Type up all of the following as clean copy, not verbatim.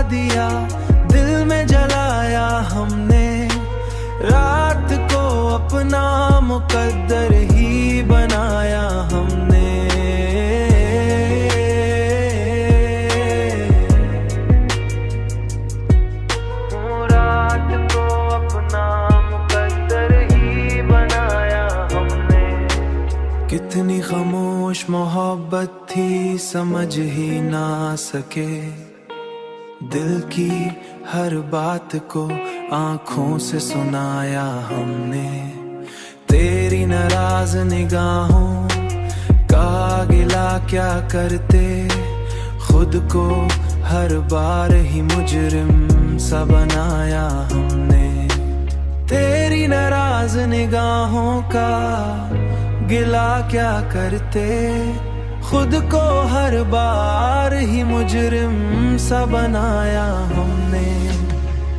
दिया, दिल में जलाया हमने, रात को अपना मुकद्दर ही बनाया हमने। रात को अपना मुकद्दर ही बनाया हमने। कितनी खामोश मोहब्बत थी समझ ही ना सके, दिल की हर बात को आंखों से सुनाया हमने। तेरी नाराज निगाहों का गिला क्या करते, खुद को हर बार ही मुजरिम सा बनाया हमने। तेरी नाराज निगाहों का गिला क्या करते, खुद को हर बार ही मुजरिम सा बनाया हमने।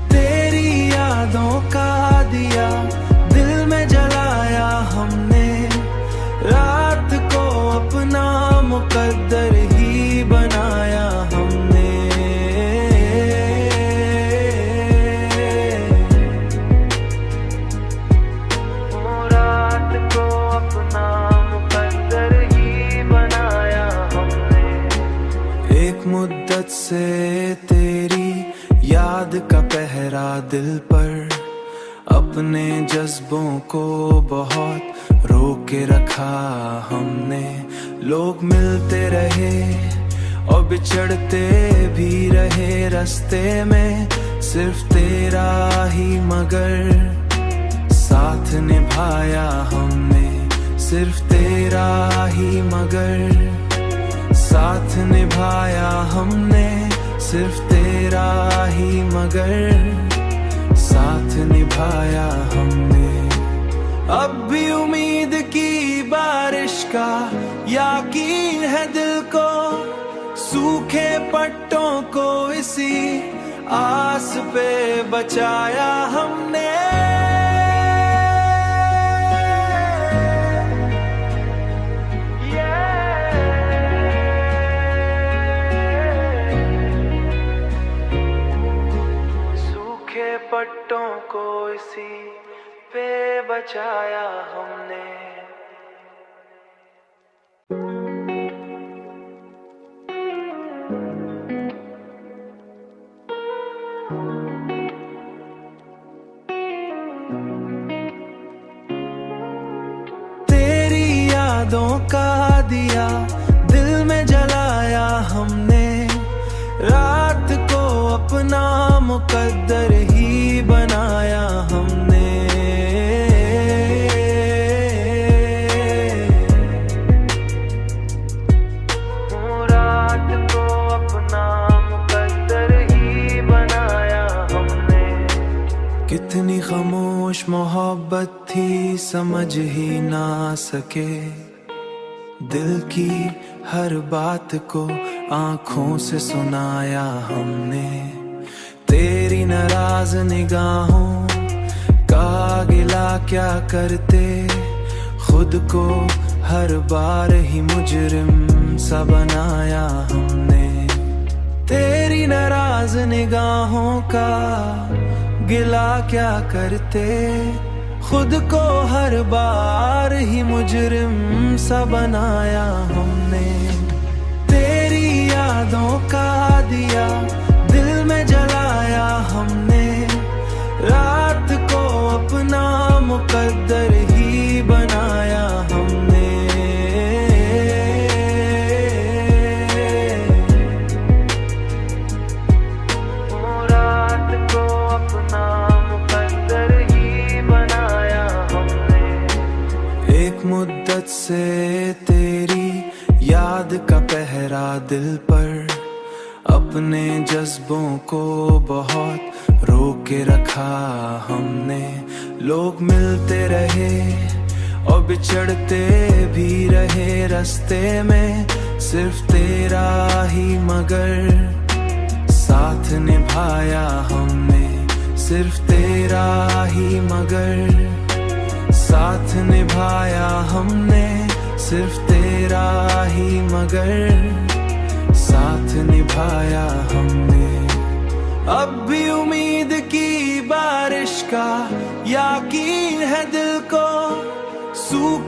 तेरी यादों का दिया, दिल में जलाया हमने, रात को अपना मुकद्दर ही बनाया हमने। रात को अपना मुकद्दर ही बनाया हमने। एक मुद्दत से तेरी याद का पहरा दिल पर, अपने जज्बों को बहुत रोक के रखा हमने। लोग मिलते रहे और बिछड़ते भी रहे रास्ते में, सिर्फ तेरा ही मगर साथ निभाया हमने। सिर्फ तेरा ही मगर साथ निभाया हमने। सिर्फ तेरा ही मगर साथ निभाया हमने। अब भी उम्मीद की बारिश का यकीन है दिल को, सूखे पट्टों को इसी आस पे बचाया हमने। पट्टों को इसी पे बचाया हमने। तेरी यादों का दिया, दिल में जलाया हमने, रात को अपना मुकद्दर ही बनाया हमने। रात को अपना मुकद्दर ही बनाया हमने। कितनी खामोश मोहब्बत थी समझ ही ना सके, दिल की हर बात को आंखों से सुनाया हमने। तेरी नाराज निगाहों का गिला क्या करते, खुद को हर बार ही मुजरिम सा बनाया हमने। तेरी नाराज निगाहों का गिला क्या करते, खुद को हर बार ही मुजरिम सा बनाया हमने। तेरी यादों का दिया, दिल में जलाया हमने, रात को अपना मुकद्दर ही बनाया हमने। रात को अपना मुकद्दर ही बनाया हमने। एक मुद्दत से तेरी याद का पहरा दिल पर, अपने जज्बों को बहुत रोक के रखा हमने। लोग मिलते रहे और बिछड़ते भी रहे रास्ते में, सिर्फ तेरा ही मगर साथ निभाया हमने। सिर्फ तेरा ही मगर साथ निभाया हमने। सिर्फ तेरा ही मगर साथ निभाया हमने।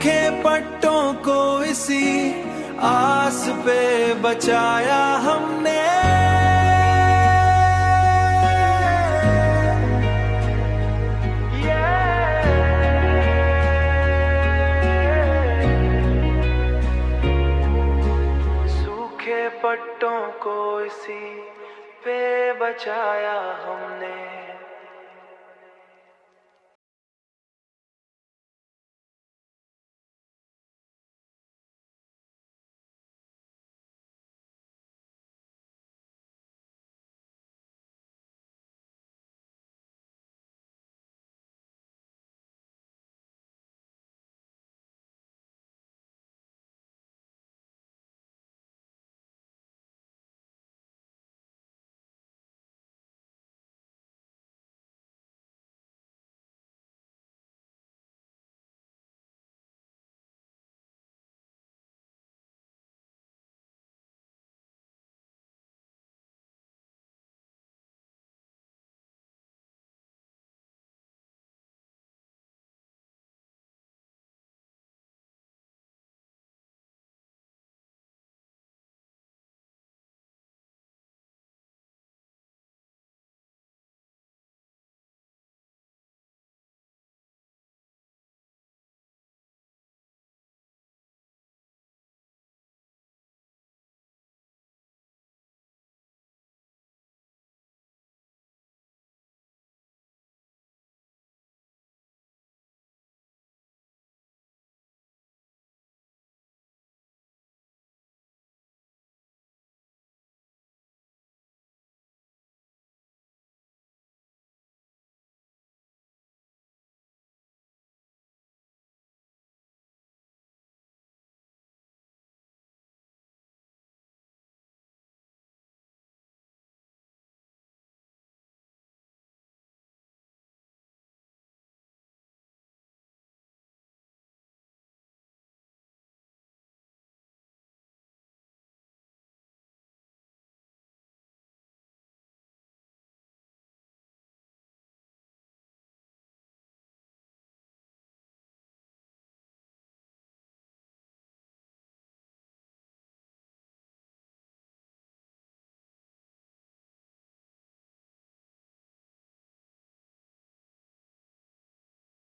सूखे पट्टों को इसी आस पे बचाया हमने। सूखे पट्टों को इसी पे बचाया हमने।